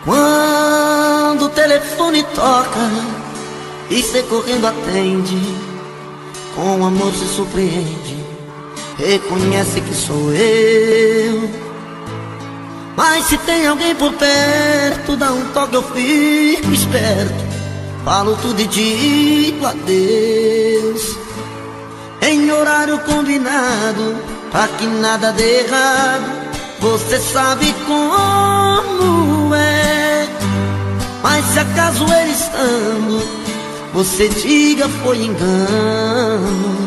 Quando o telefone toca e cê correndo atende, com amor se surpreende, reconhece que sou eu. Mas se tem alguém por perto, dá um toque, eu fico esperto, falo tudo e digo adeus, em horário combinado, pra que nada dê errado. Você sabe como é. Mas se acaso ele estando, você diga foi engano,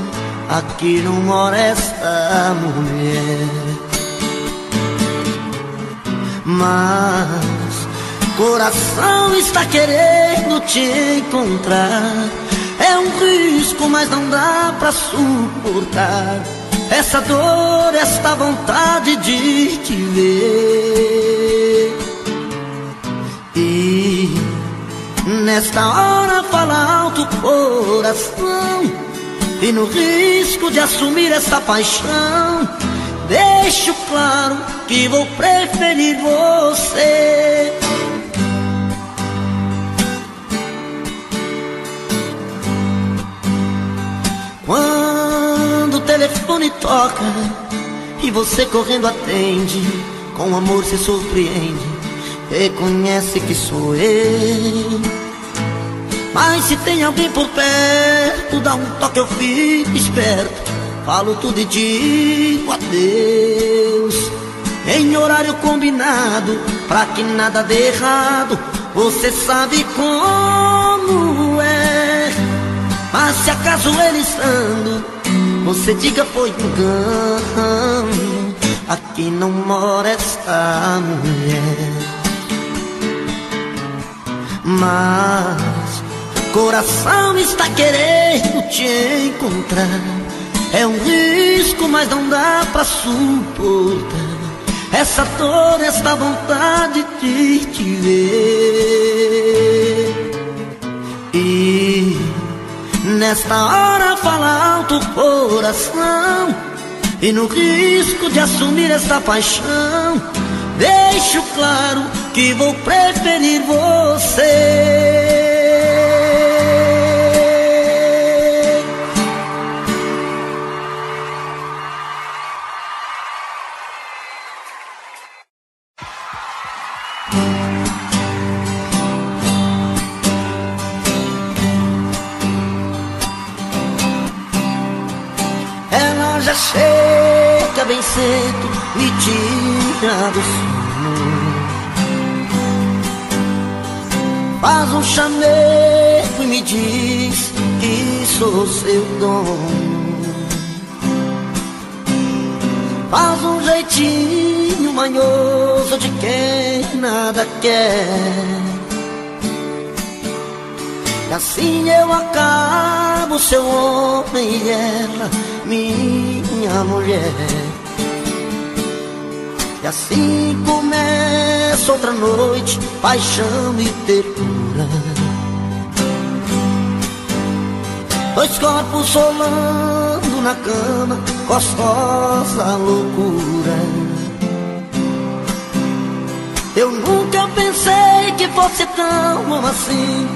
aqui não mora esta mulher. Mas coração está querendo te encontrar, é um risco, mas não dá pra suportar essa dor, esta vontade de te ver. E nesta hora fala alto o coração, e no risco de assumir essa paixão, deixo claro que vou preferir você. Quando o telefone toca e você correndo atende, com amor se surpreende, reconhece que sou eu. Mas se tem alguém por perto, dá um toque, eu fico esperto, falo tudo e digo adeus, em horário combinado, pra que nada dê errado. Você sabe como é. Mas se acaso ele estando, você diga foi engano, aqui não mora esta mulher. Mas coração está querendo te encontrar, é um risco, mas não dá pra suportar essa dor, esta vontade de te ver. E nesta hora fala alto o coração, e no risco de assumir esta paixão, deixo claro que vou preferir você. Ela já chega bem cedo, me tira do sono, faz um chamego e me diz que sou seu dono. Faz um jeitinho manhoso de quem nada quer, e assim eu acabo seu homem e ela minha mulher. E assim começa outra noite, paixão e ternura, dois corpos rolando na cama, gostosa loucura. Eu nunca pensei que fosse tão bom assim,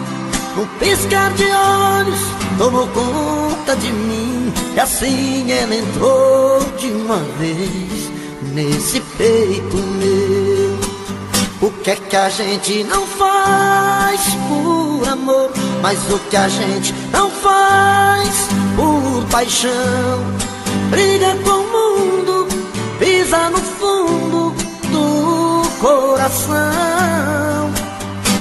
num piscar de olhos tomou conta de mim, e assim ela entrou de uma vez nesse peito meu. O que é que a gente não faz por amor, mas o que a gente não faz por paixão? Briga com o mundo, pisa no fundo do coração.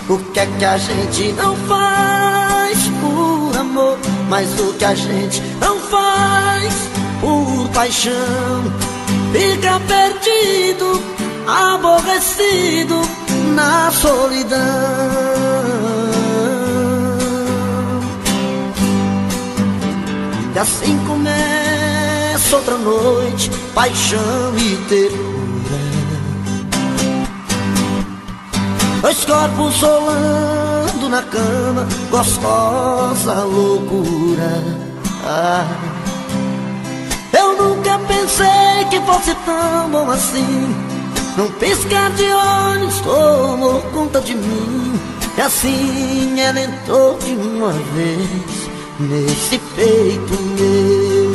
O que é que a gente não faz por amor, mas o que a gente não faz por paixão? Fica perdido, aborrecido na solidão. E assim começa outra noite, paixão e ternura, dois corpos rolando na cama, gostosa loucura. Eu nunca pensei que fosse tão bom assim, Num piscar de olhos tomou conta de mim, e assim ela entrou de uma vez nesse peito meu.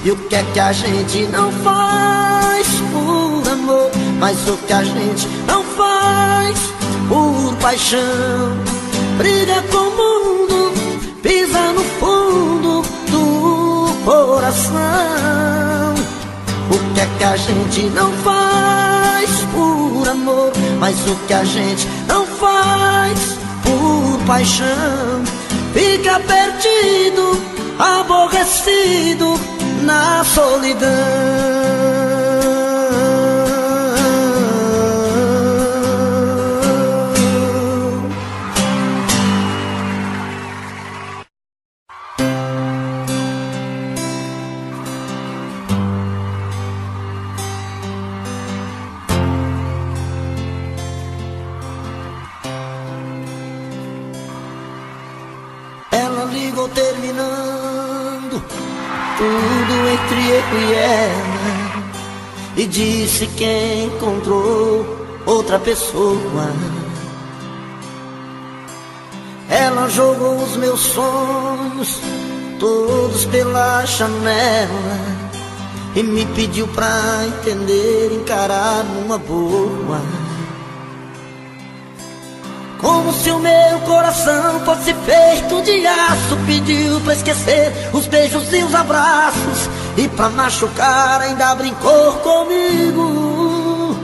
E o que é que a gente não faz por amor, mas o que a gente não faz por paixão? Briga com o mundo, pisa no fundo do coração. O que é que a gente não faz por amor, mas o que a gente não faz por paixão? Fica perdido, aborrecido na solidão. Ela ligou terminando tudo entre eu e ela, e disse que encontrou outra pessoa. Ela jogou os meus sonhos todos pela janela e me pediu pra entender, encarar numa boa. Como se o meu coração fosse feito de aço, pediu pra esquecer os beijos e os abraços, e pra machucar ainda brincou comigo.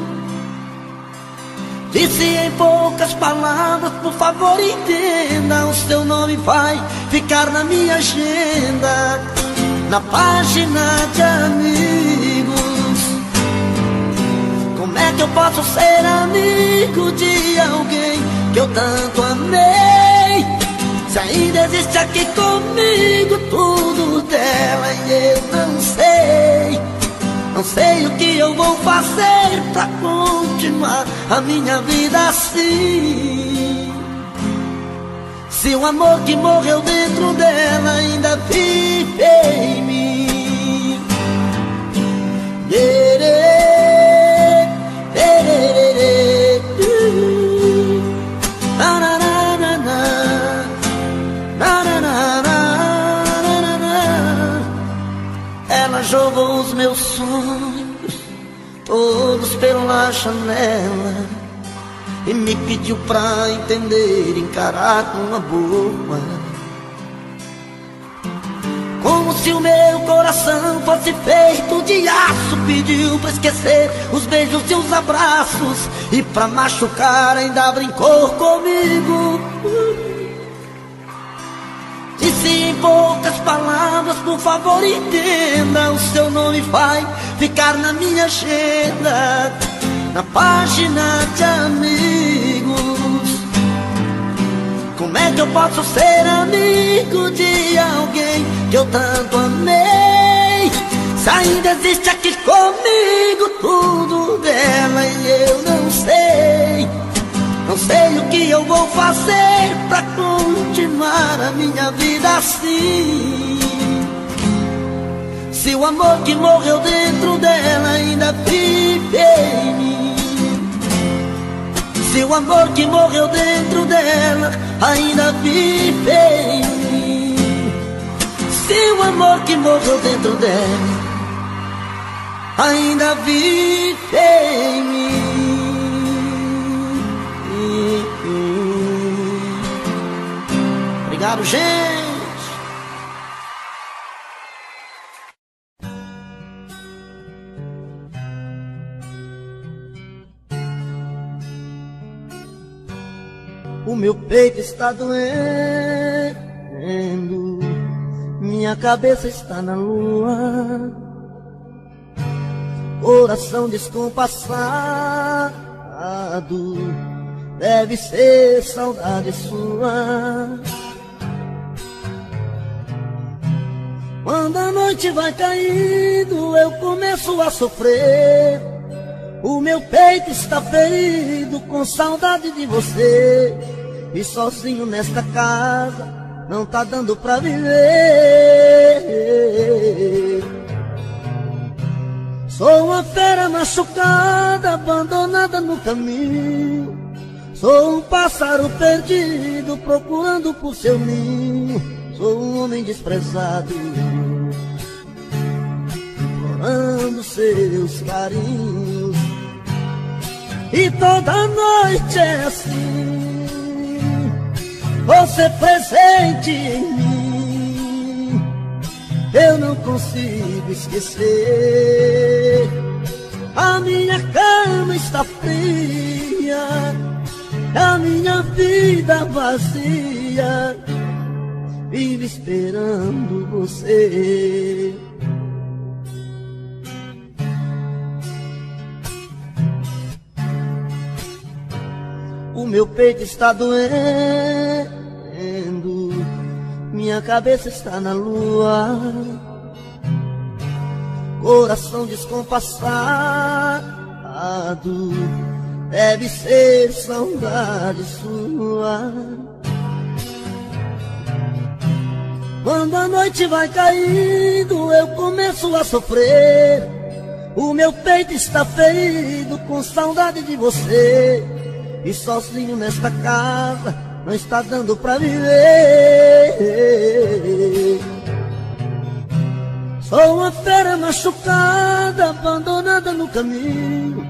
Disse em poucas palavras: por favor entenda, o seu nome vai ficar na minha agenda, na página de amigos. Como é que eu posso ser amigo de alguém que eu tanto amei, se ainda existe aqui comigo tudo dela e eu não sei? Não sei o que eu vou fazer pra continuar a minha vida assim, se o amor que morreu dentro dela ainda vive em mim. Ela jogou os meus sonhos todos pela janela e me pediu pra entender, encarar numa boa. Como se o meu coração fosse feito de aço, pediu pra esquecer os beijos e os abraços, e pra machucar ainda brincou comigo. Disse em poucas palavras: por favor entenda, o seu nome vai ficar na minha agenda, na página de amigos. Como é que eu posso ser amigo de alguém que eu tanto amei, se ainda existe aqui comigo tudo dela e eu não sei? Não sei o que eu vou fazer pra continuar a minha vida assim, se o amor que morreu dentro dela ainda vive em mim. Se o amor que morreu dentro dela ainda vive em mim. Se o amor que morreu dentro dela ainda vive em mim. Obrigado, gente. O meu peito está doendo, minha cabeça está na lua, coração descompassado, deve ser saudade sua. Quando a noite vai caindo, eu começo a sofrer. O meu peito está ferido com saudade de você, e sozinho nesta casa não tá dando pra viver. Sou uma fera machucada, abandonada no caminho. Sou um pássaro perdido, procurando por seu ninho. Sou um homem desprezado, implorando seus carinhos. E toda noite é assim, você presente em mim. Eu não consigo esquecer. A minha cama está fria, a minha vida vazia, vive esperando você. O meu peito está doendo, minha cabeça está na lua, coração descompassado, deve ser saudade sua. Quando a noite vai caindo, eu começo a sofrer. O meu peito está ferido com saudade de você. E sozinho nesta casa não está dando pra viver. Sou uma fera machucada, abandonada no caminho.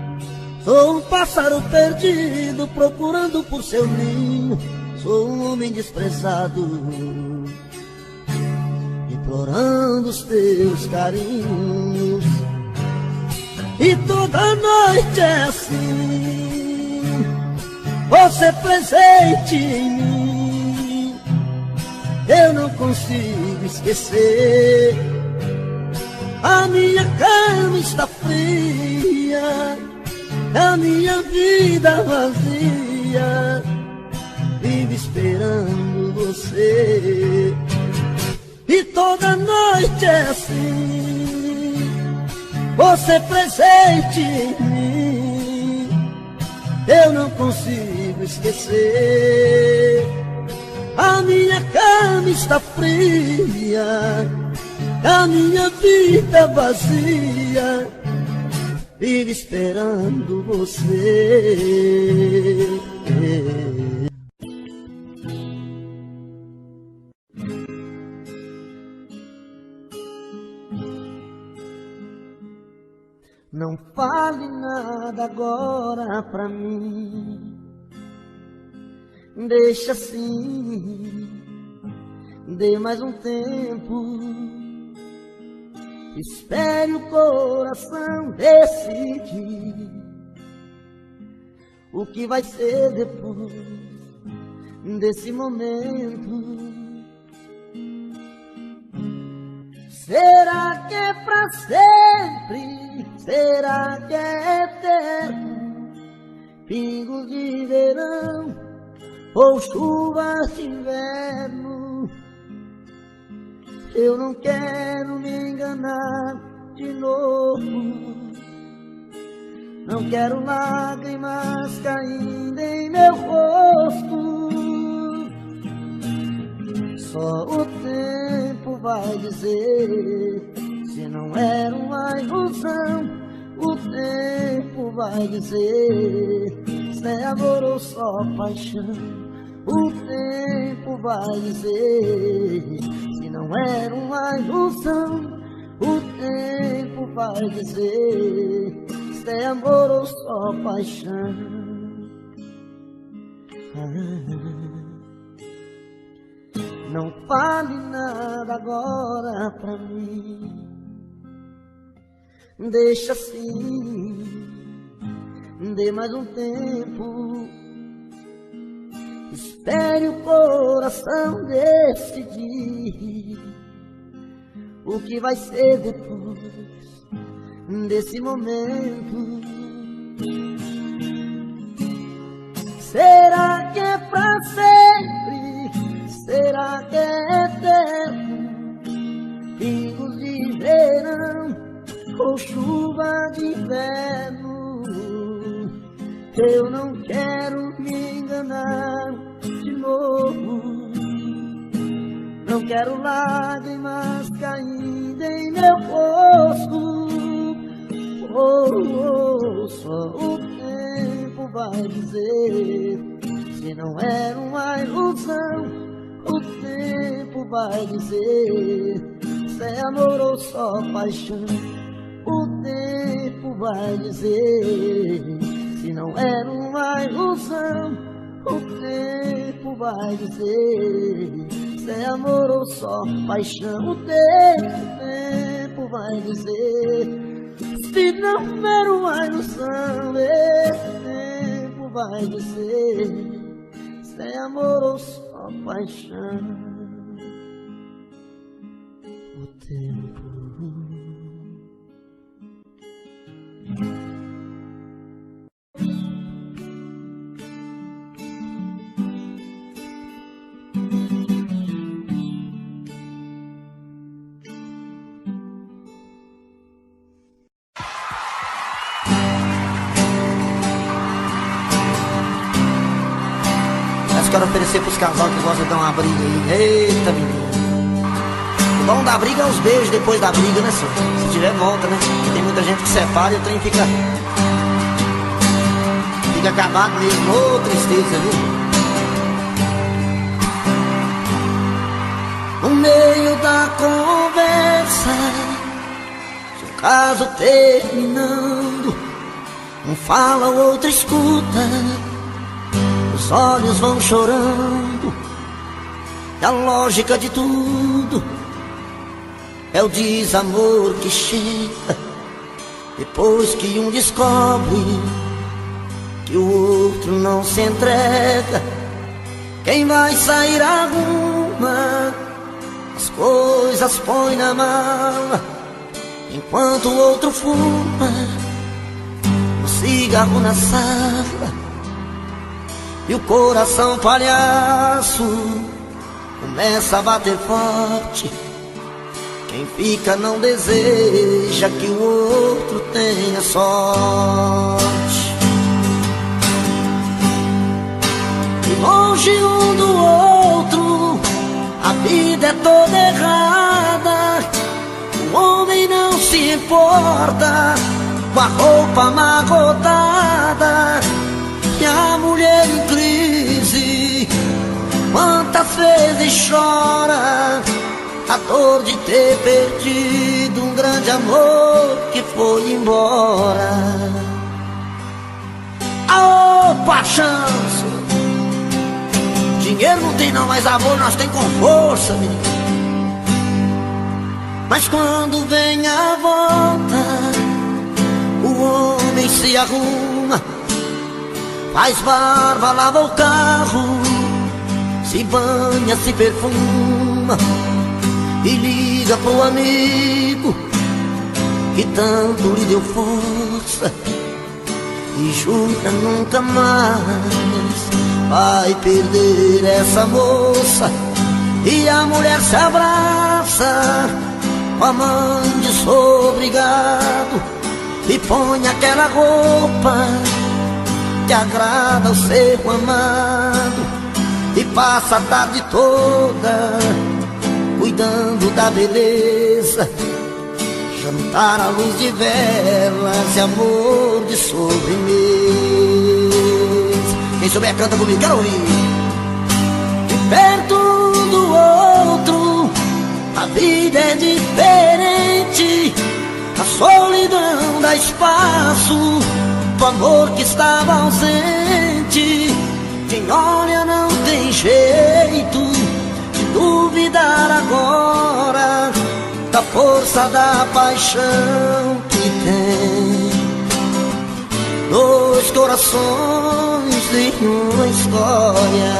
Sou um pássaro perdido, procurando por seu ninho. Sou um homem desprezado, implorando os teus carinhos. E toda noite é assim, você presente em mim. Eu não consigo esquecer. A minha cama está fria, a minha vida vazia, vive esperando você. E toda noite é assim, você presente em mim. Eu não consigo esquecer. A minha cama está fria, a minha vida vazia, vive esperando você. Não fale nada agora pra mim, deixa assim, dê mais um tempo, espere o coração decidir o que vai ser depois desse momento. Será que é pra sempre? Será que é eterno? Pingos de verão ou chuvas de inverno? Eu não quero me enganar de novo. Não quero lágrimas caindo em meu rosto. Só o tempo vai dizer se não era uma ilusão. O tempo vai dizer se é amor ou só paixão. O tempo vai dizer se não era uma ilusão. O tempo vai dizer se é amor ou só paixão. Não fale nada agora pra mim, deixa assim, dê mais um tempo, espere o coração decidir o que vai ser depois desse momento. Será que é pra sempre? Será que é eterno? Pingos de verão ou chuva de inverno? Eu não quero me enganar de novo. Não quero lágrimas caindo em meu rosto. Só o tempo vai dizer se não era uma ilusão. O tempo vai dizer se é amor ou só paixão. O tempo vai dizer se não era uma ilusão. O tempo vai dizer se é amor ou só paixão. O tempo vai dizer se não era uma ilusão. Esse tempo vai dizer se é amor ou só paixão. O tempo. Quero oferecer pros casal que gostam de dar uma briga aí. Eita, menino. O bom da briga é os beijos depois da briga, né, senhor? Se tiver, volta, né? Tem muita gente que separa e o trem fica acabado mesmo. Ô, tristeza, viu? No meio da conversa, se o caso terminando, um fala, o outro escuta. Os olhos vão chorando. E a lógica de tudo é o desamor que chega depois que um descobre que o outro não se entrega. Quem vai sair arruma as coisas, põe na mala, enquanto o outro fuma um cigarro na sala. E o coração palhaço começa a bater forte. Quem fica não deseja que o outro tenha sorte. E longe um do outro, a vida é toda errada. O homem não se importa com a roupa amarrotada. E a mulher em crise, quantas vezes chora a dor de ter perdido um grande amor que foi embora. Aô, paixão! Dinheiro não tem não, mas amor nós tem com força, menino. Mas quando vem a volta, o homem se arruma, faz barba, lava o carro, se banha, se perfuma e liga pro amigo que tanto lhe deu força e jura nunca mais vai perder essa moça. E a mulher se abraça com a mão de sou obrigado e põe aquela roupa que agrada ao ser amado e passa a tarde toda cuidando da beleza, jantar à luz de velas e amor de sobremesa. Quem souber canta comigo, quero ouvir. De perto um do outro a vida é diferente, a solidão dá espaço pro amor que estava ausente. Quem olha não tem jeito de duvidar agora da força da paixão que tem. Dois corações em uma história,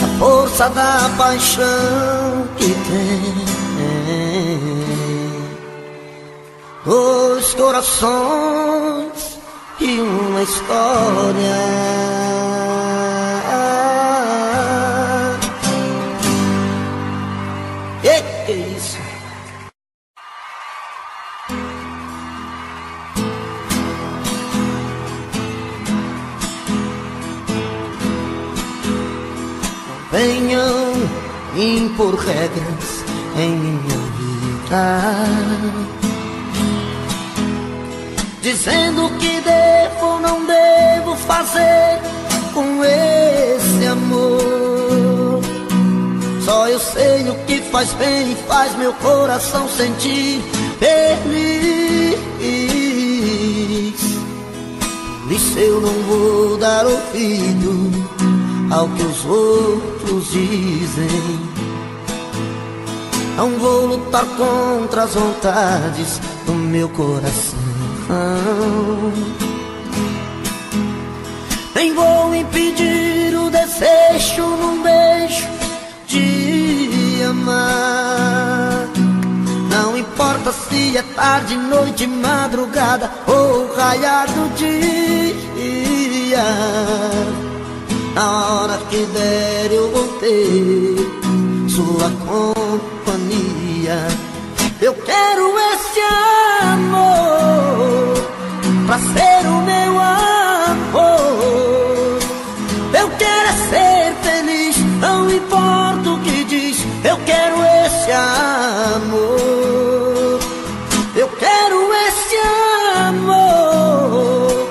a força da paixão que tem. Dois corações e uma história. E que isso? Não venham impor regras em minha vida. dizendo que devo ou não devo fazer com esse amor. Só eu sei o que faz bem e faz meu coração sentir feliz. Por isso eu não vou dar ouvido ao que os outros dizem. Não vou lutar contra as vontades do meu coração. Nem vou impedir o desejo num beijo de amar. Não importa se é tarde, noite, madrugada ou raiar do dia. Na hora que der eu vou ter sua companhia. Eu quero esse amor pra ser o meu amor. Eu quero é ser feliz, não importa o que diz. Eu quero esse amor. Eu quero esse amor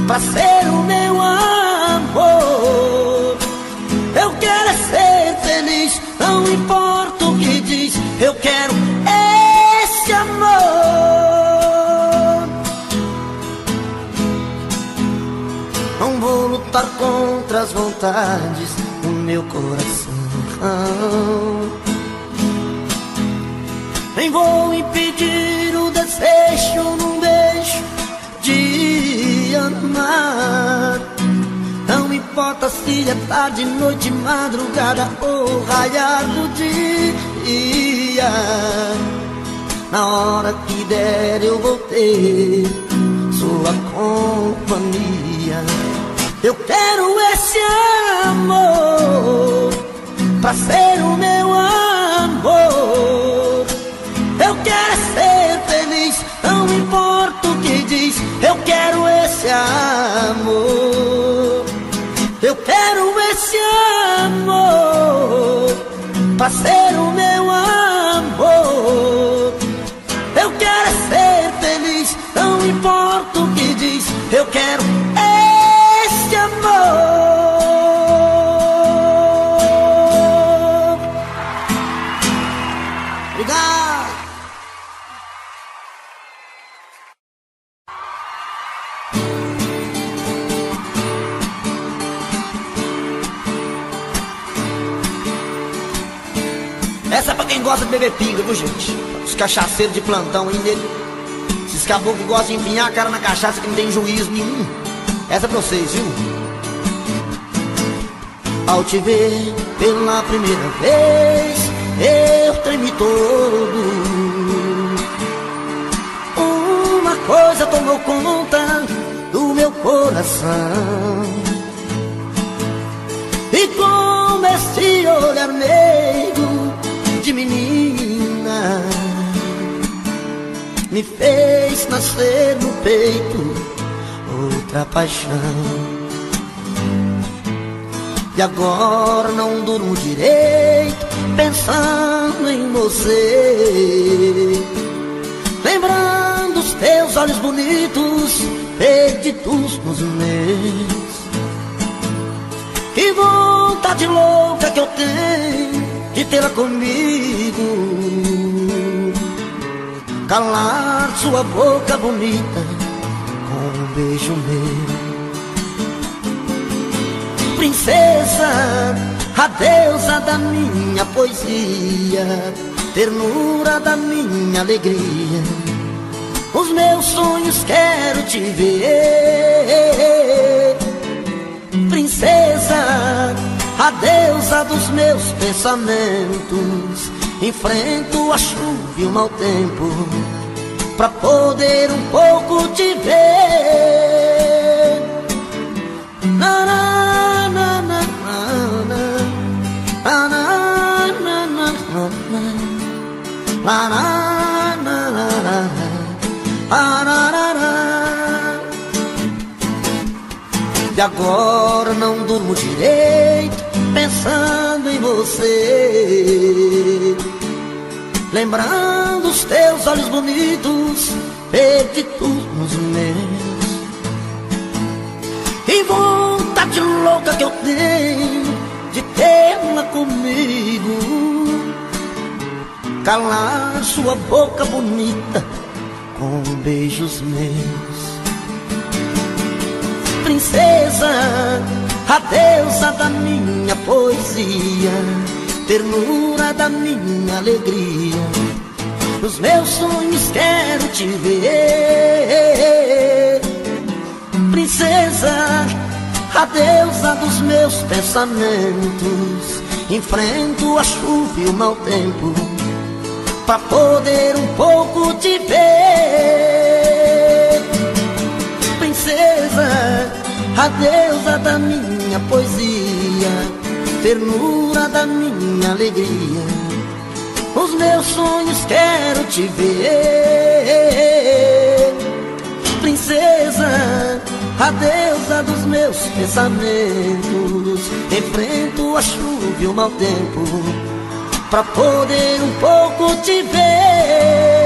pra ser o meu amor. Eu quero é ser feliz, não importa o que diz. Eu quero esse amor. Não vou lutar contra as vontades do meu coração. Nem vou impedir o desejo num beijo de amar. Não importa se é tarde, noite, madrugada ou raiar do dia. Na hora que der eu vou ter sua companhia. Eu quero esse amor pra ser o meu amor. Eu quero ser feliz, não importa o que diz. Eu quero esse amor. Eu quero esse amor pra ser o meu amor. Eu quero ser feliz, não importa o que diz. Eu quero esse amor. Obrigado. Essa é pra quem gosta de beber pinga, viu, gente? Os cachaceiros de plantão aí nele. Esses caboclos que gostam de empinhar a cara na cachaça, que não tem juízo nenhum. Essa é pra vocês, viu? Ao te ver pela primeira vez, eu tremi todo. Uma coisa tomou conta do meu coração. E como esse olhar meigo de menina me fez nascer no peito outra paixão. E agora não durmo direito pensando em você, lembrando os teus olhos bonitos perdidos nos meus. Que vontade louca que eu tenho de tê-la comigo, calar sua boca bonita com um beijo meu. Princesa, a deusa da minha poesia, ternura da minha alegria, os meus sonhos quero te ver. Princesa, a deusa dos meus pensamentos, enfrento a chuva e o mau tempo pra poder um pouco te ver. Na, na, na, na, na, na, na, na, na, na, na, na, na. E agora não durmo direito pensando em você, lembrando os teus olhos bonitos, perdidos nos meus. E vontade louca que eu tenho de tê-la comigo, calar sua boca bonita com beijos meus. Princesa, a deusa da minha poesia, ternura da minha alegria, nos meus sonhos quero te ver. Princesa, a deusa dos meus pensamentos, enfrento a chuva e o mau tempo pra poder um pouco te ver. Princesa, a deusa da minha poesia, ternura da minha alegria, os meus sonhos quero te ver. Princesa, a deusa dos meus pensamentos, enfrento a chuva e o mau tempo pra poder um pouco te ver.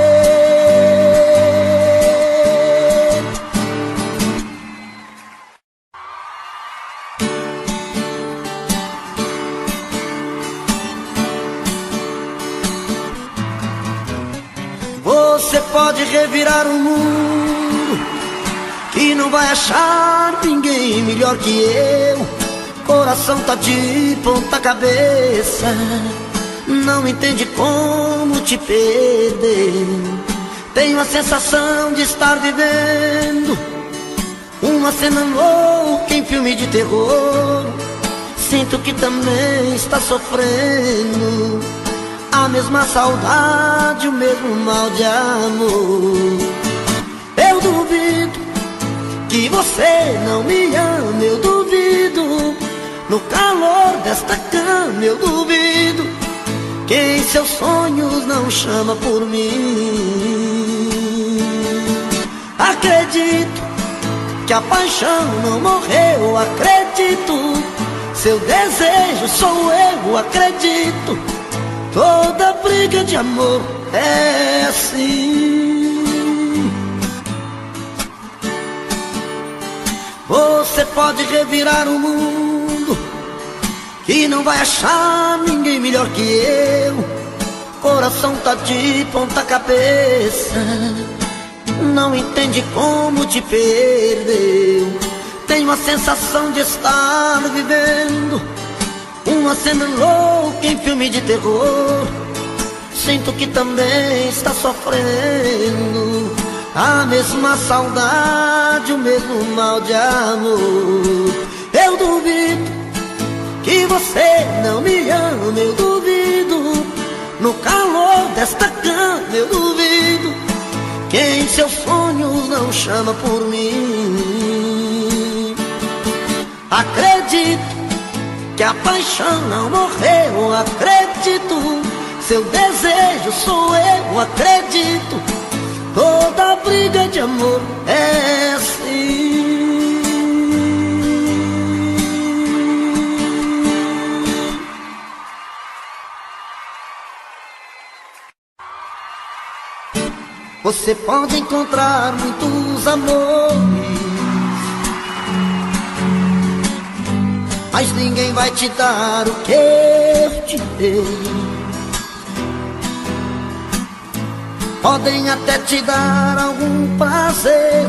Você pode revirar o mundo, que não vai achar ninguém melhor que eu. Coração tá de ponta cabeça, não entende como te perder. Tenho a sensação de estar vivendo uma cena louca em filme de terror. Sinto que também está sofrendo a mesma saudade, o mesmo mal de amor. Eu duvido que você não me ama, eu duvido. No calor desta cama eu duvido que em seus sonhos não chama por mim. Acredito que a paixão não morreu, acredito. Seu desejo sou eu, acredito. Toda briga de amor é assim. Você pode revirar o mundo, que não vai achar ninguém melhor que eu. Coração tá de ponta cabeça, não entende como te perdeu. Tenho a sensação de estar vivendo uma cena louca em filme de terror. Sinto que também está sofrendo a mesma saudade, o mesmo mal de amor. Eu duvido que você não me ama, eu duvido. No calor desta cama eu duvido que em seus sonhos não chama por mim. Acredito que a paixão não morreu, acredito. Seu desejo sou eu, acredito. Toda briga de amor é assim. Você pode encontrar muitos amores, mas ninguém vai te dar o que eu te dei. Podem até te dar algum prazer,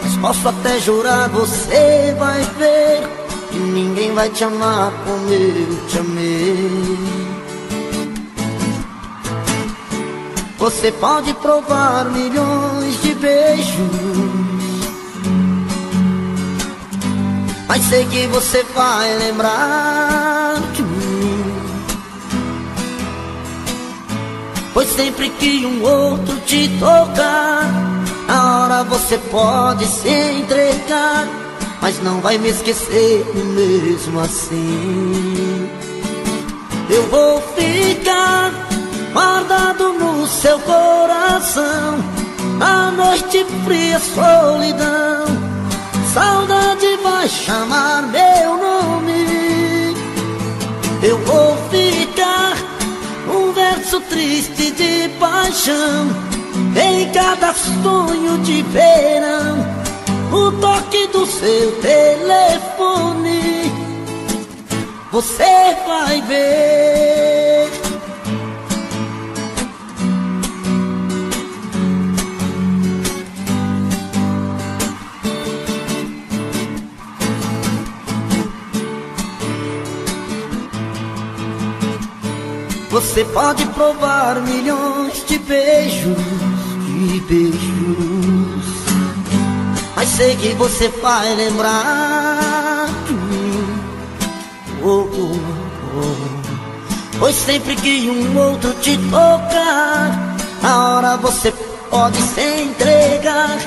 mas posso até jurar, você vai ver que ninguém vai te amar como eu te amei. Você pode provar milhões de beijos, mas sei que você vai lembrar de mim. Pois sempre que um outro te tocar, na hora você pode se entregar, mas não vai me esquecer mesmo assim. Eu vou ficar guardado no seu coração, a noite fria, solidão, saudade vai chamar meu nome. Eu vou ficar um verso verso triste de paixão, em cada sonho de verão, o toque do seu telefone, você vai ver. Você pode provar milhões de beijos, mas sei que você vai lembrar de mim. Pois sempre que um outro te tocar, na hora você pode se entregar,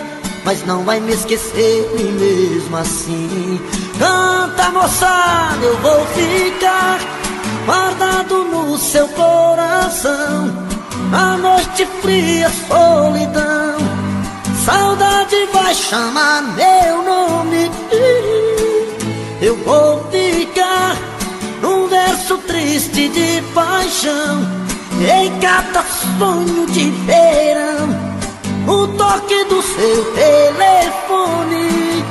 mas não vai me esquecer nem mesmo assim. Canta, moçada, eu vou ficar guardado no seu coração, a noite fria, solidão, saudade vai chamar meu nome. Eu vou ficar num verso triste de paixão, em cada sonho de verão, o toque do seu telefone,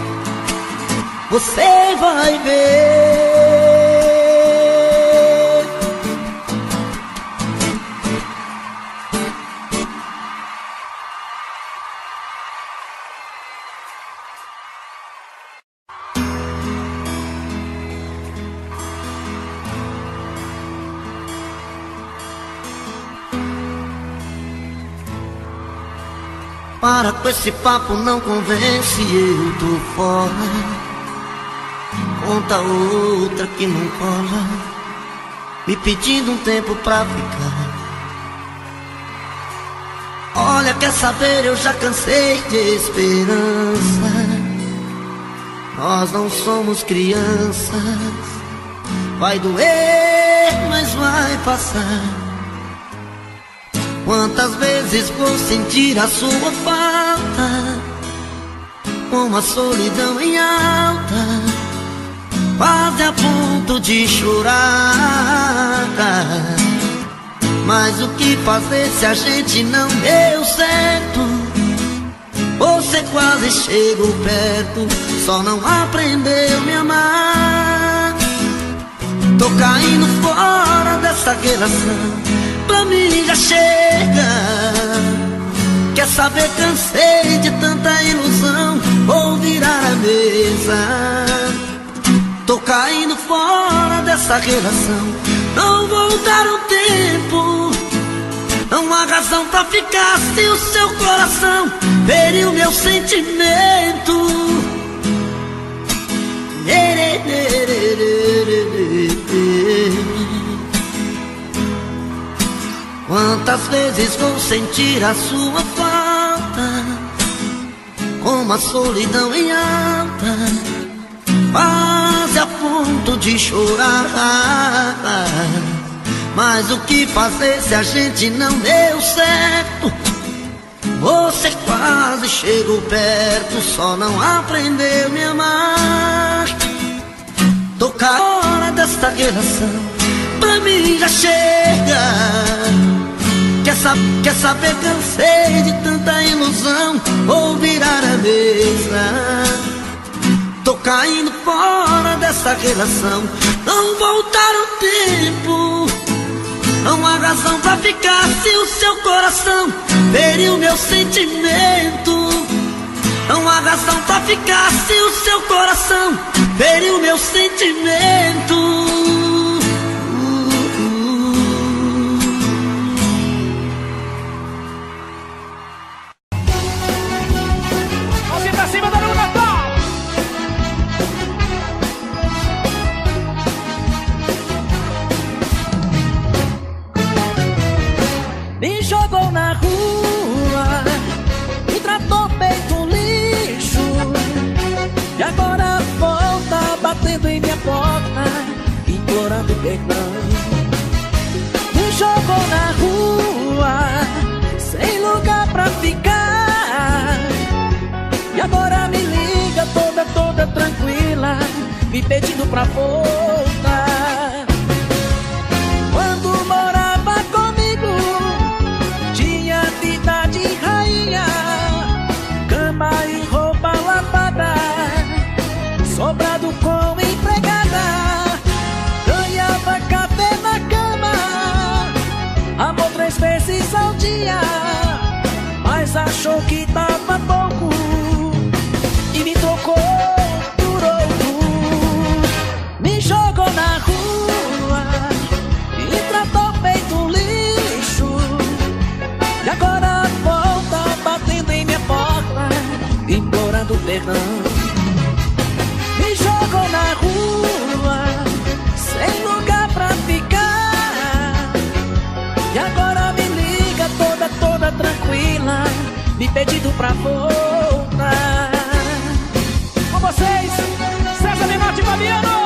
você vai ver. Para com esse papo, não convence, eu tô fora. Conta outra que não cola, me pedindo um tempo pra ficar. Olha, quer saber, eu já cansei de esperança. Nós não somos crianças, vai doer, mas vai passar. Quantas vezes vou sentir a sua falta, como a solidão em alta, quase a ponto de chorar. Mas o que fazer se a gente não deu certo? Você quase chegou perto, só não aprendeu a me amar. Tô caindo fora dessa relação, pra mim já chega. Quer saber, cansei de tanta ilusão, vou virar a mesa. Tô caindo fora dessa relação, não vou dar o tempo. Não há razão pra ficar se o seu coração feriu meu sentimento. Quantas vezes vou sentir a sua falta, como a solidão em alta, quase a ponto de chorar. Mas o que fazer se a gente não deu certo? Você quase chegou perto, só não aprendeu a me amar. Tô fora desta relação, pra mim já chega. Quer saber, cansei de tanta ilusão, vou virar a mesa. Tô caindo fora dessa relação, não voltar o tempo. Não há razão pra ficar se o seu coração feriu meu sentimento. Não há razão pra ficar se o seu coração feriu meu sentimento. Me jogou na rua, me tratou feito um lixo, e agora volta batendo em minha porta, implorando perdão. Me jogou na rua, sem lugar pra ficar, e agora me liga toda tranquila, me pedindo pra voltar. Quando morava comigo perdão. Me jogou na rua, sem lugar pra ficar, e agora me liga toda tranquila, me pedindo pra voltar. Com vocês, César Menotti e Fabiano.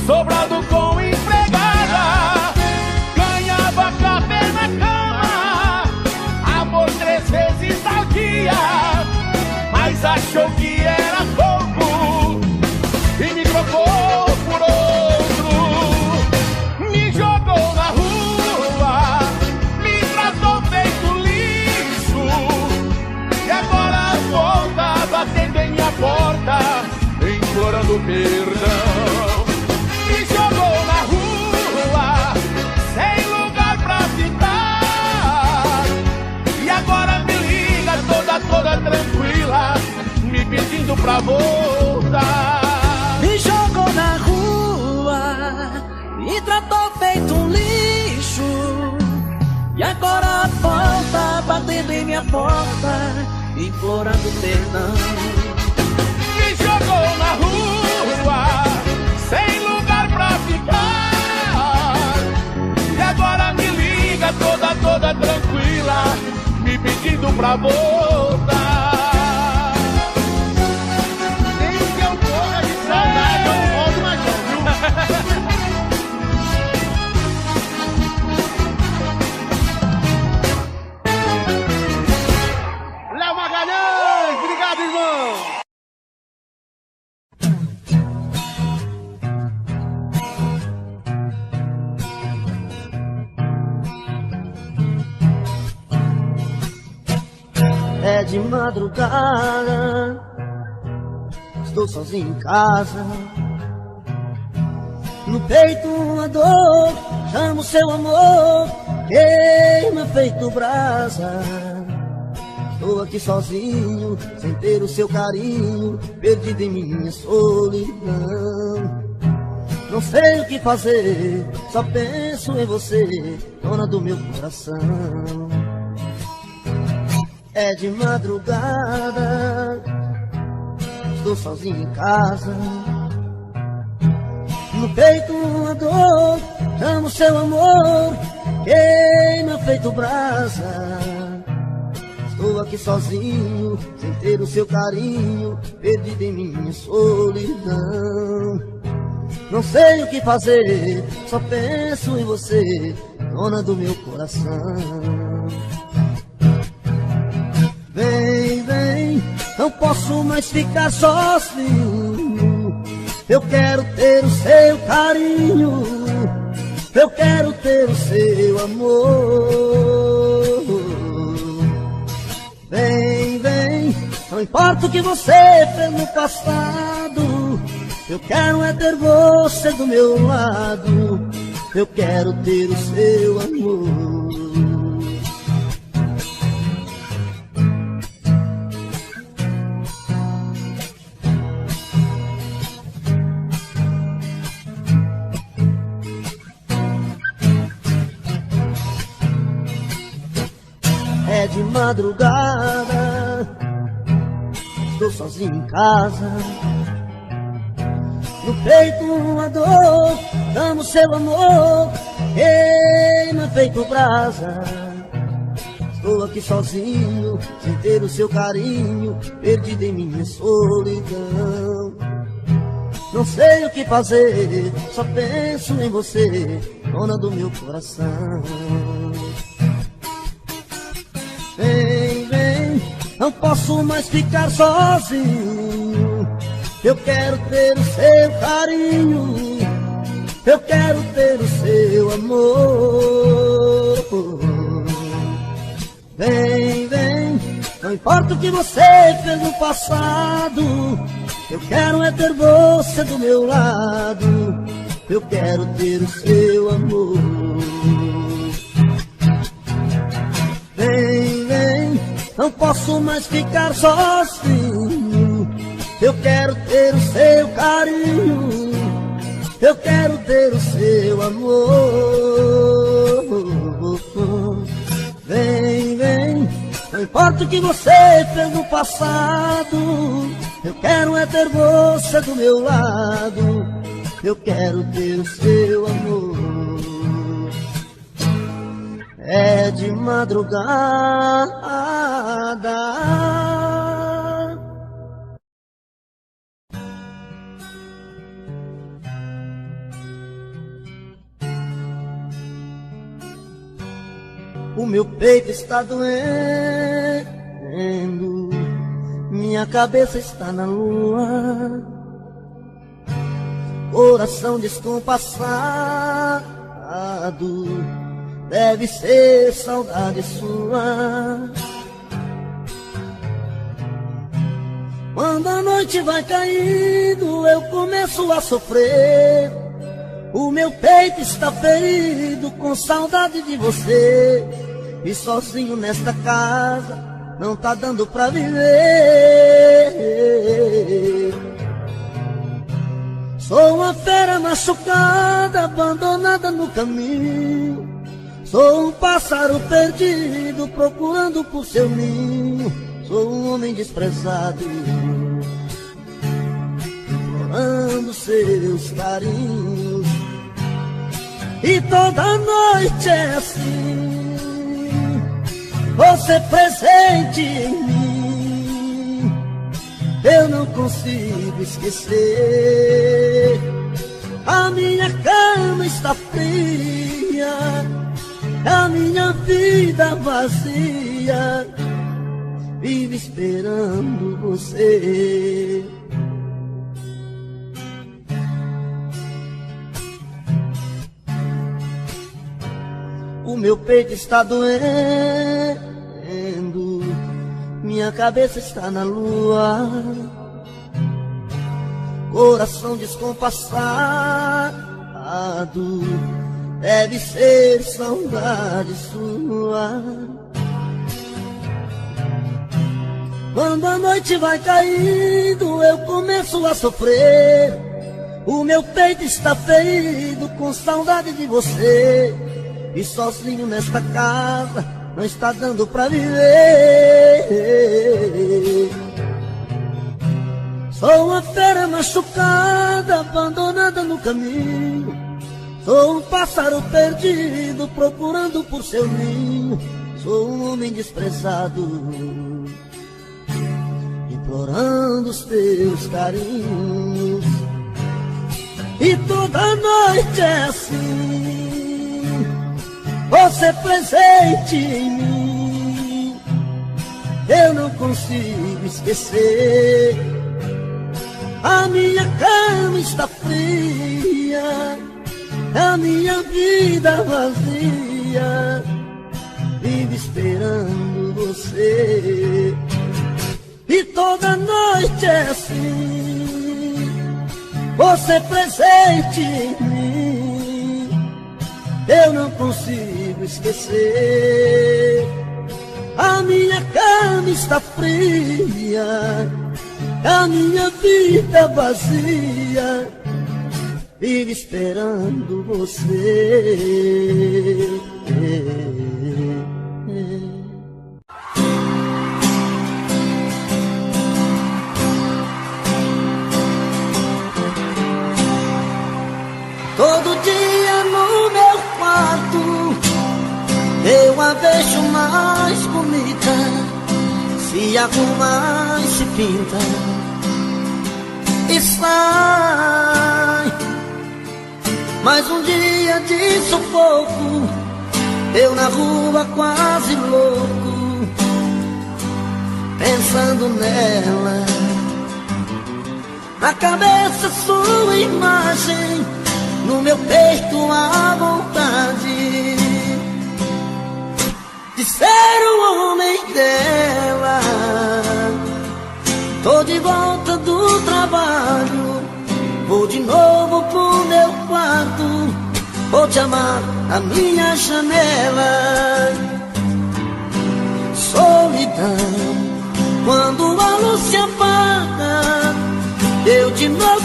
Sobrado com empregada, ganhava café na cama, amor 3 vezes ao dia, mas achou que era pouco e me trocou por outro. Me jogou na rua, me tratou feito lixo, e agora volta batendo em minha porta, implorando perdão. Me jogou na rua, sem lugar pra ficar, e agora me liga toda tranquila, me pedindo pra voltar. Me jogou na rua, me tratou feito um lixo, e agora volta batendo em minha porta, implorando perdão. Me jogou na rua, sem lugar pra ficar, e agora me liga toda tranquila, me pedindo pra voltar. Nem que eu morra de saudade, eu não volto mais não, viu? Léo Magalhães, obrigado, irmão! É de madrugada, estou sozinho em casa. No peito uma dor, chamo seu amor, queima feito brasa. Estou aqui sozinho, sem ter o seu carinho, perdido em minha solidão. Não sei o que fazer, só penso em você, dona do meu coração. É de madrugada, estou sozinho em casa. No peito uma dor, chamo seu amor, queima feito brasa. Estou aqui sozinho, sem ter o seu carinho, perdido em minha solidão. Não sei o que fazer, só penso em você, dona do meu coração. Vem, vem, não posso mais ficar sozinho. Eu quero ter o seu carinho, eu quero ter o seu amor. Vem, vem, não importa o que você fez no passado, eu quero é ter você do meu lado, eu quero ter o seu amor. É de madrugada, estou sozinho em casa. No peito uma dor, amo seu amor, queima feito brasa. Estou aqui sozinho, sem ter o seu carinho, perdido em minha solidão. Não sei o que fazer, só penso em você, dona do meu coração. Vem, vem, não posso mais ficar sozinho. Eu quero ter o seu carinho, eu quero ter o seu amor. Vem, vem, não importa o que você fez no passado, eu quero é ter você do meu lado, eu quero ter o seu amor. não posso mais ficar sozinho. Eu quero ter o seu carinho, eu quero ter o seu amor. Vem, vem, não importa o que você fez no passado, eu quero é ter você do meu lado, eu quero ter o seu amor. É de madrugada, o meu peito está doendo, minha cabeça está na lua, coração descompassado, deve ser saudade sua. Quando a noite vai caindo, eu começo a sofrer. O meu peito está ferido com saudade de você. E sozinho nesta casa não tá dando pra viver. Sou uma fera machucada, abandonada no caminho. Sou um pássaro perdido, procurando por seu ninho. Sou um homem desprezado, implorando seus carinhos. E toda noite é assim, você presente em mim. Eu não consigo esquecer. A minha cama está fria, a minha vida vazia, vive esperando você. O meu peito está doendo, minha cabeça está na lua, coração descompassado, deve ser saudade sua. Quando a noite vai caindo, eu começo a sofrer. O meu peito está ferido com saudade de você. E sozinho nesta casa não está dando pra viver. Sou uma fera machucada, abandonada no caminho. Sou um pássaro perdido, procurando por seu ninho. Sou um homem desprezado, implorando os teus carinhos. E toda noite é assim, você presente em mim. Eu não consigo esquecer. A minha cama está fria, a minha vida vazia, vive esperando você. E toda noite é assim, você presente em mim. Eu não consigo esquecer. A minha cama está fria, a minha vida vazia, vive esperando você. Todo dia no meu quarto eu a vejo mais bonita, se arruma e se pinta e sai. Mais um dia de sufoco, eu na rua quase louco, pensando nela. Na cabeça sua imagem, no meu peito a vontade de ser o homem dela. Tô de volta do trabalho, vou de novo pro meu quarto, vou te amar na minha janela. Solidão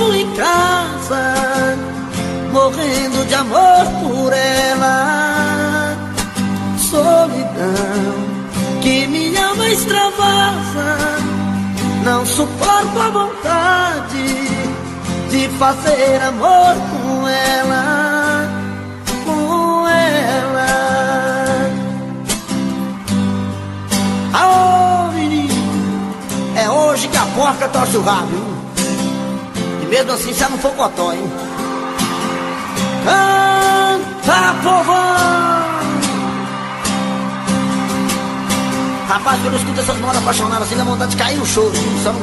novo em casa, morrendo de amor por ela. Solidão que minha alma extravasa, não suporto a vontade de fazer amor com ela, com ela. Aô, menino, é hoje que a porca torce o rabo, hein? E mesmo assim já não for cotó, hein? Canta, povão! Rapaz, quando eu escuto essas modas apaixonadas assim, dá vontade de cair no choro, viu?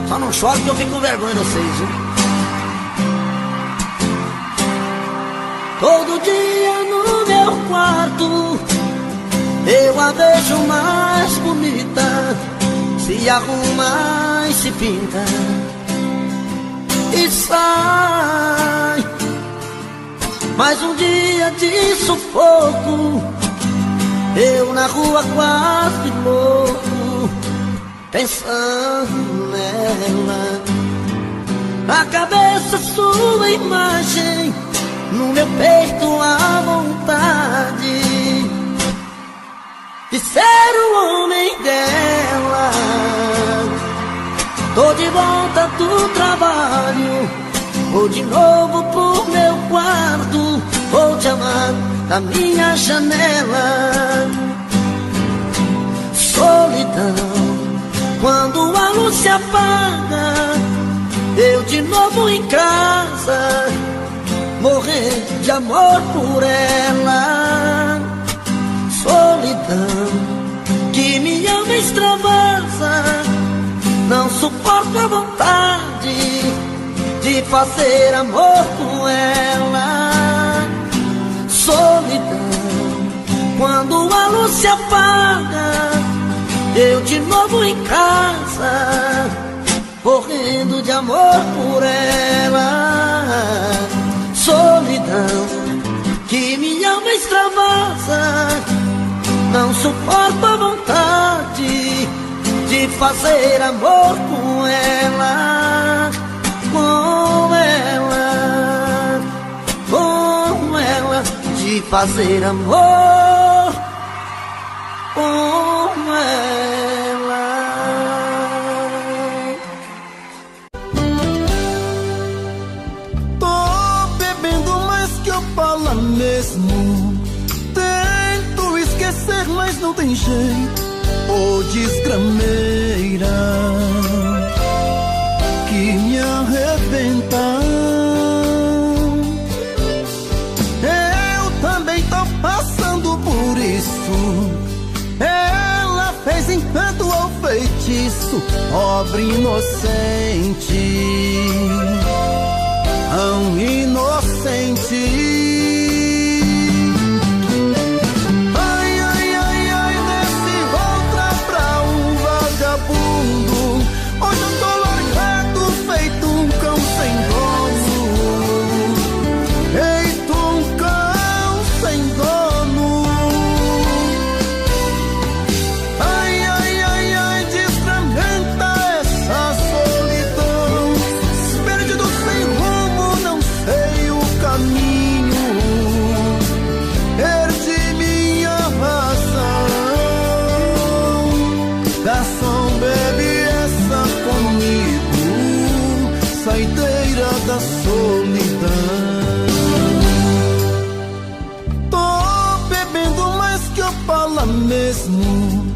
Só não choro porque eu fico com vergonha de vocês, viu? Todo dia no meu quarto eu a vejo mais bonita, se arruma e se pinta e sai. Mais um dia de sufoco, eu na rua quase louco, pensando nela. Na cabeça sua imagem, no meu peito a vontade de ser o homem dela. Tô de volta do trabalho, vou de novo pro meu quarto, vou te amar da minha janela. Solidão, quando a luz se apaga, eu de novo em casa, morrer de amor por ela. Solidão que minha alma extravasa, não suporto a vontade de fazer amor com ela. Solidão, quando a luz se apaga, eu de novo em casa, morrendo de amor por ela. Solidão que minha alma extravasa, não suporto a vontade de fazer amor com ela, com ela, com ela, de fazer amor com ela. Tô bebendo mais que eu falo mesmo, tento esquecer, mas não tem jeito. Ô desgrameira que me arrebenta, eu também tô passando por isso. Ela fez encanto ao feitiço, pobre inocente, tão inocente. Hoje eu tô largado, feito um cão sem dono, feito um cão sem dono. Ai, ai, ai, ai, desgramenta essa solidão, perdido sem rumo, não sei o caminho, perdi minha razão. Garçom, bebe comigo, saideira da solidão. Tô bebendo mais que eu falo mesmo,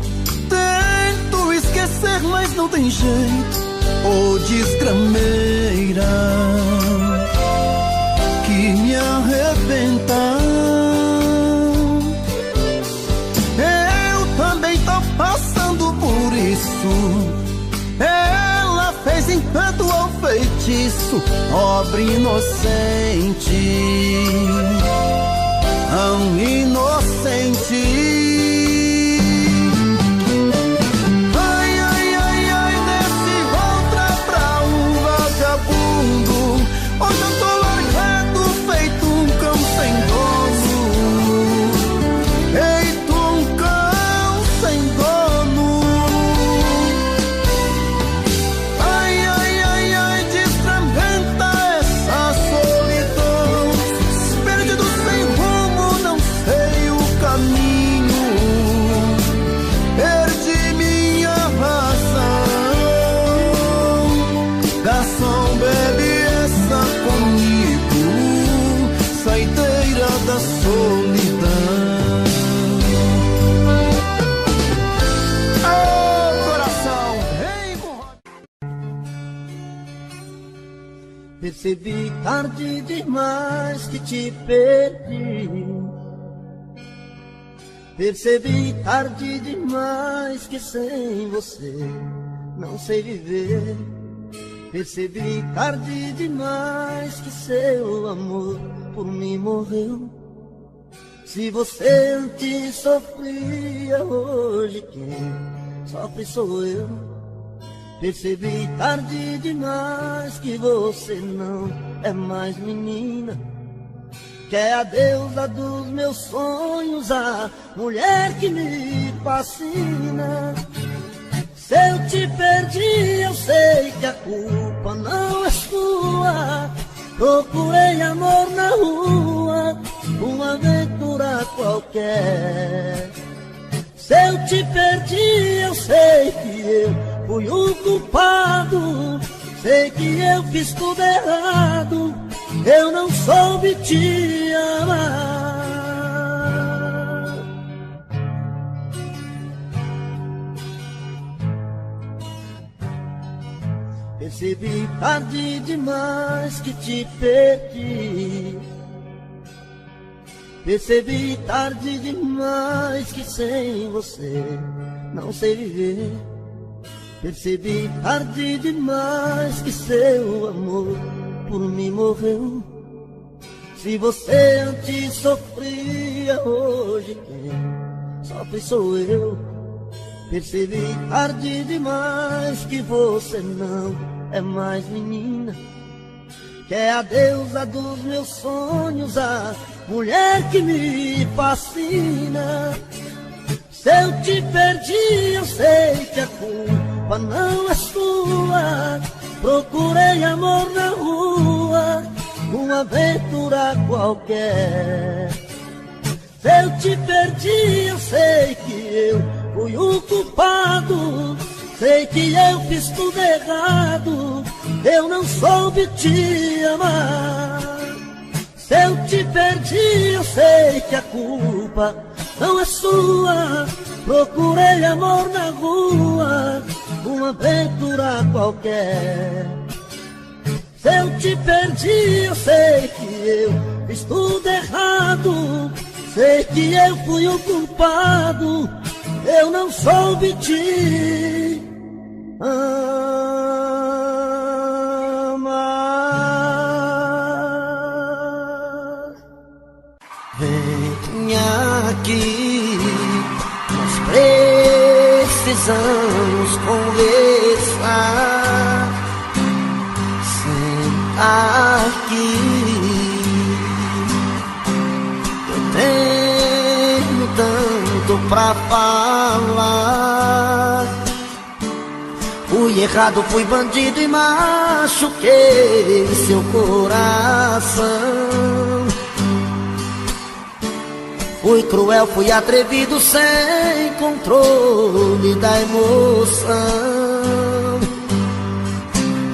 tento esquecer, mas não tem jeito. Ô desgrameira que me arrebenta, eu também tô passando por isso. Ela fez encanto ao feitiço, pobre inocente, tão inocente. Ai, ai, ai, ai, desce outra pra um vagabundo. Hoje eu tô largado, feito um cão sem dono, feito um cão sem dono. Ai, ai, ai, ai, desgramenta Percebi tarde demais que te perdi. Percebi tarde demais que sem você não sei viver. Percebi tarde demais que seu amor por mim morreu. Se você antes sofria, hoje quem sofre sou eu. Percebi tarde demais que você não é mais menina, que é a deusa dos meus sonhos, a mulher que me fascina. Se eu te perdi, eu sei que a culpa não é sua. Procurei amor na rua, uma aventura qualquer. Se eu te perdi, eu sei que eu fui o culpado. Sei que eu fiz tudo errado, eu não soube te amar. Percebi tarde demais que te perdi. Percebi tarde demais que sem você não sei viver. Percebi tarde demais que seu amor por mim morreu. Se você antes sofria, hoje quem sofre sou eu. Percebi tarde demais que você não é mais menina, que é a deusa dos meus sonhos, a mulher que me fascina. Se eu te perdi, eu sei que a culpa não é sua. Procurei amor na rua, uma aventura qualquer. Se eu te perdi, eu sei que eu fui o culpado. Sei que eu fiz tudo errado, eu não soube te amar. Se eu te perdi, eu sei que a culpa não é sua. Procurei amor na rua, uma aventura qualquer. Se eu te perdi, eu sei que eu fiz tudo errado. Sei que eu fui o culpado, eu não soube te amar. Venha aqui, nós precisamos conversar. Senta aqui, eu tenho tanto pra falar. Fui errado, fui bandido e machuquei seu coração. Fui cruel, fui atrevido, sem controle da emoção.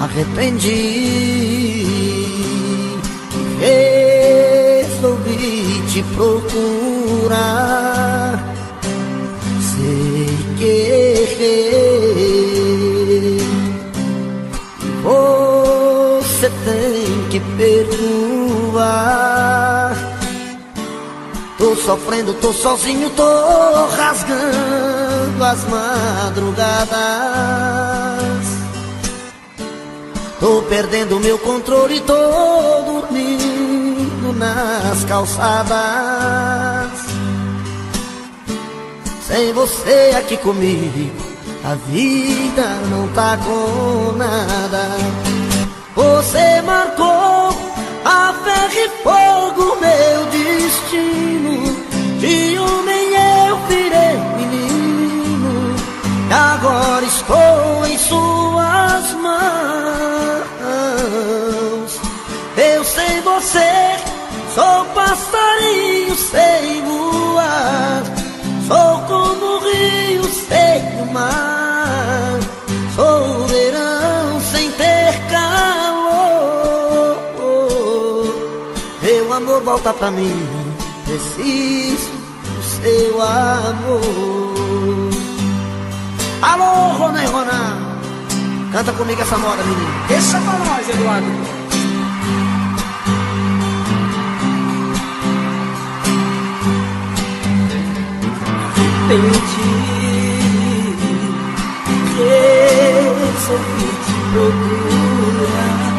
Arrependi, resolvi te procurar. Sei que errei, você tem que perdoar. Tô sofrendo, tô sozinho, tô rasgando as madrugadas. Tô perdendo meu controle, tô dormindo nas calçadas. Sem você aqui comigo, a vida não tá com nada. Você marcou a ferro e fogo meu destino. De homem eu virei menino, agora estou em suas mãos. Eu sem você sou passarinho sem voar. Sou como o rio sem o mar. Sou verão sem ter calor. Meu amor, volta pra mim, preciso do seu amor. Alô, Rona e Rona, canta comigo essa moda, menino. Deixa pra nós, Eduardo. arrependi, resolvi te procurar.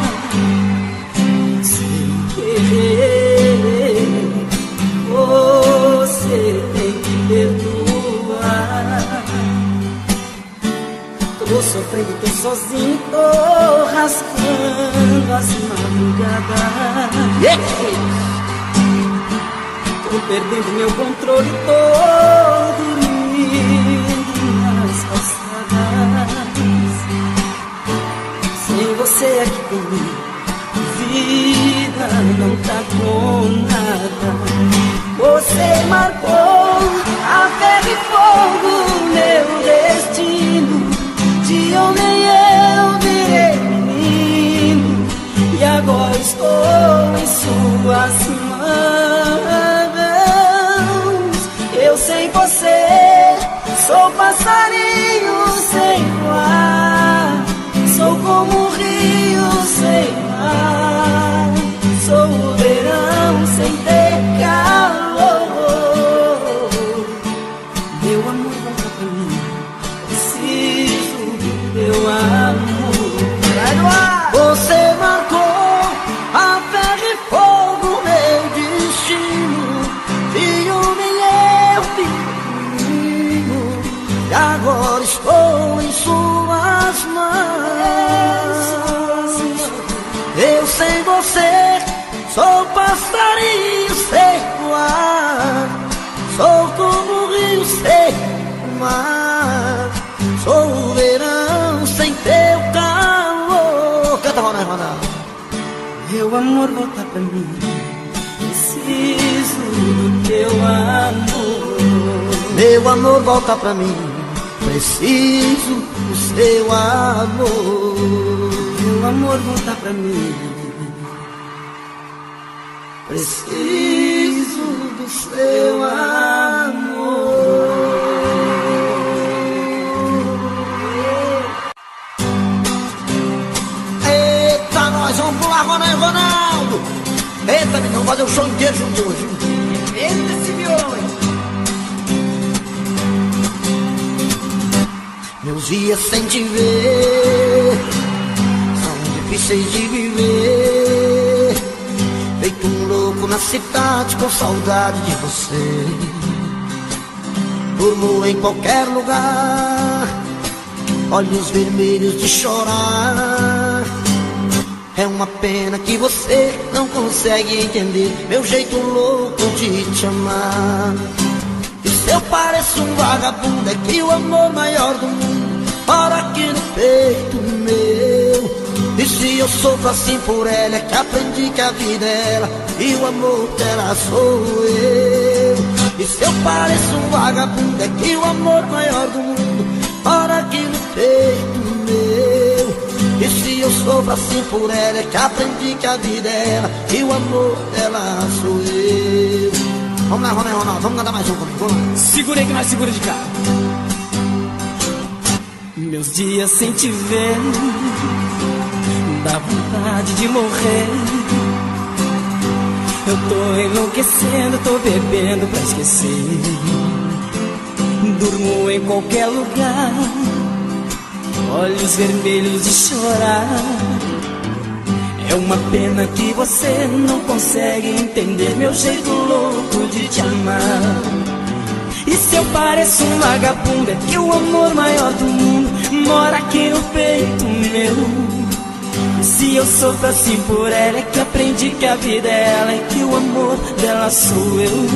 Sem querer, você tem que perdoar. Tô sofrendo, tô sozinho, tô rasgando as madrugadas. Tô perdendo meu controle, tô dormindo nas calçadas. Sem você aqui comigo, vida não tá com nada. Você marcou a ferro e fogo, meu destino. De homem eu virei menino, e agora estou em suas mãos. Eu sem você sou passarinho sem voar, sou como um rio sem mar, sou o verão sem ter calor. Meu amor, volta pra mim, preciso do teu amor. Você marcou a ferro e fogo meu destino. De homem eu menino, e agora estou em suas mãos. Eu sem você sou passarinho sem voar, sou como um rio sem mar, sou o verão sem teu calor. Canta, Ronaldo. Meu amor, volta pra mim, preciso do teu amor. Meu amor, volta pra mim, preciso do seu amor. Meu amor, volta pra mim, preciso do seu amor. Eita, nós vamos pular, Ronaldo. Eita, menino, fazer o show inteiro junto hoje. eita esse violão. Meus dias sem te ver são difíceis de viver, feito um louco na cidade com saudade de você. Durmo em qualquer lugar, olhos vermelhos de chorar. É uma pena que você não consegue entender meu jeito louco de te amar. E se eu pareço um vagabundo, é que o amor maior do mundo mora aqui no peito meu. E se eu sofro assim por ela, é que aprendi que a vida é ela e o amor dela sou eu. E se eu pareço um vagabundo, é que o amor maior do mundo mora aqui no peito meu. E se eu sofro assim por ela, é que aprendi que a vida é ela e o amor dela sou eu. Vamos lá, Ronaldo, vamos cantar mais um comigo, vamos lá. Segura aí que nós segura de cá. Meus dias sem te ver, dá vontade de morrer. Eu tô enlouquecendo, tô bebendo pra esquecer. Durmo em qualquer lugar, olhos vermelhos de chorar. É uma pena que você não consegue entender meu jeito louco de te amar. E se eu pareço um vagabundo, é que o amor maior do mundo mora aqui no peito meu. E se eu sofro assim por ela, é que aprendi que a vida é ela e que o amor dela sou eu.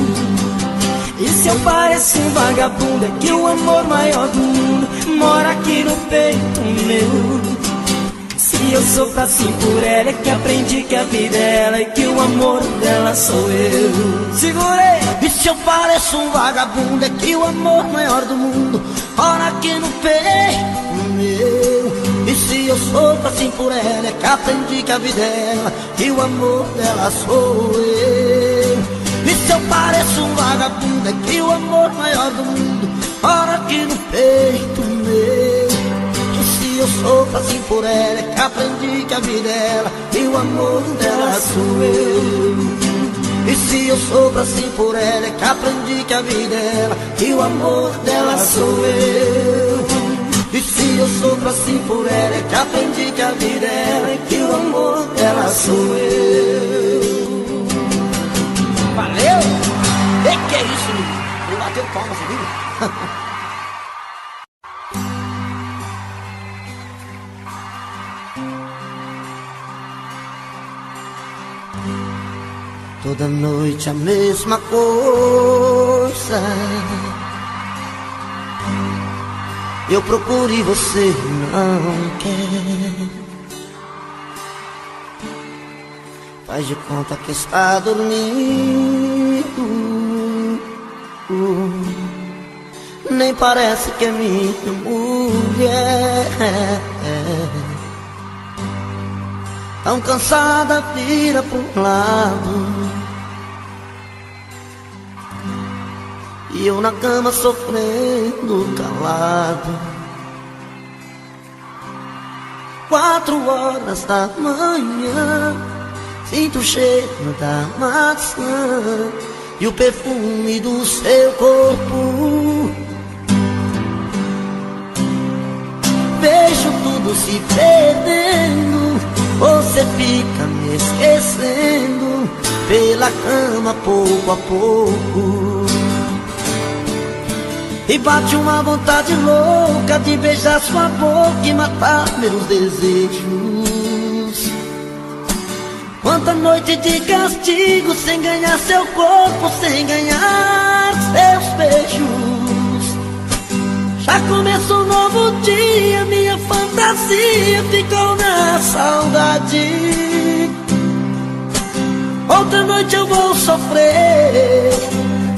E se eu pareço um vagabundo, é que o amor maior do mundo mora aqui no peito meu. Se eu sofro assim por ela, é que aprendi que a vida é ela e que o amor dela sou eu. Segurei! E se eu pareço um vagabundo, é que o amor maior do mundo mora aqui no peito meu. E se eu sofro assim por ela, é que aprendi que a vida é ela e o amor dela sou eu. E se eu pareço um vagabundo, é que o amor maior do mundo mora aqui no peito meu. E se eu sofro assim por ela, é que aprendi que a vida é ela e o amor dela sou eu. E se eu sofro assim por ela, é que aprendi que a vida é ela que o amor dela sou eu. E se eu sofro assim por ela, é que aprendi que a vida é ela e que o amor dela sou eu. Valeu! E que é isso, menino? Ele bateu palma, você viu? Toda noite a mesma coisa, eu procuro e você não quer. Faz de conta que está dormindo, nem parece que é minha mulher. Tão cansada, vira pro lado, e eu na cama sofrendo calado. 4 horas da manhã, sinto o cheiro da maçã e o perfume do seu corpo. Vejo tudo se perdendo, você fica me esquecendo pela cama pouco a pouco. E bate uma vontade louca de beijar sua boca e matar meus desejos. Quanta noite de castigo sem ganhar seu corpo, sem ganhar seus beijos. Já começou um novo dia, minha fantasia ficou na saudade. Outra noite eu vou sofrer,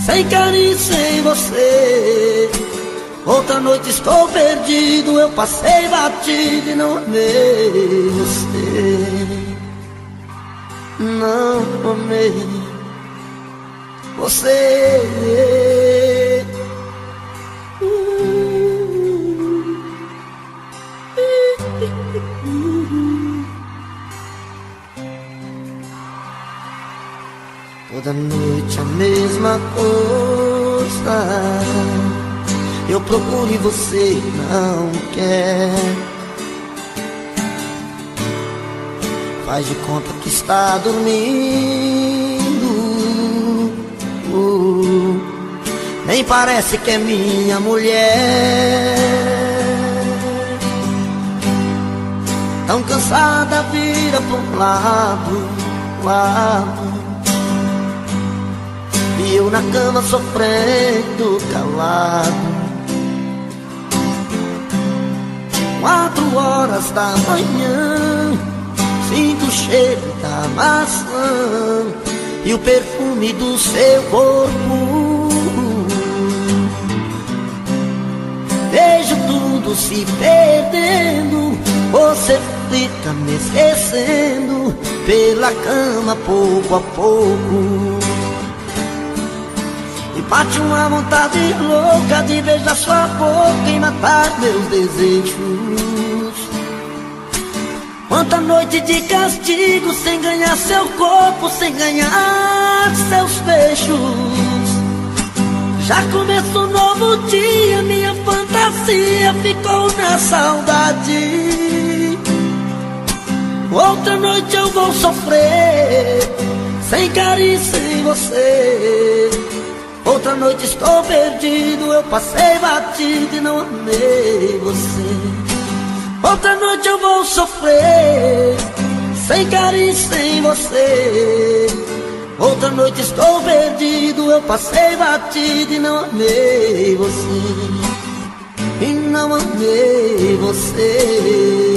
sem carinho, sem você. Outra noite estou perdido, eu passei batido e não amei você. Não amei você. Toda noite a mesma coisa, eu procuro e você não quer. Faz de conta que está dormindo, nem parece que é minha mulher. Tão cansada, vira pro lado, e eu na cama sofrendo calado. 4 horas da manhã, sinto o cheiro da maçã e o perfume do seu corpo. Vejo tudo se perdendo, você fica me esquecendo pela cama pouco a pouco. E bate uma vontade louca de beijar sua boca e matar meus desejos. Quanta noite de castigo sem ganhar seu corpo, sem ganhar seus beijos. Já começou um novo dia, minha fantasia ficou na saudade. Outra noite eu vou sofrer, sem carinho, sem você. Outra noite estou perdido, eu passei batido e não amei você. Outra noite eu vou sofrer, sem carinho, sem você. Outra noite estou perdido, eu passei batido e não amei você. E não amei você.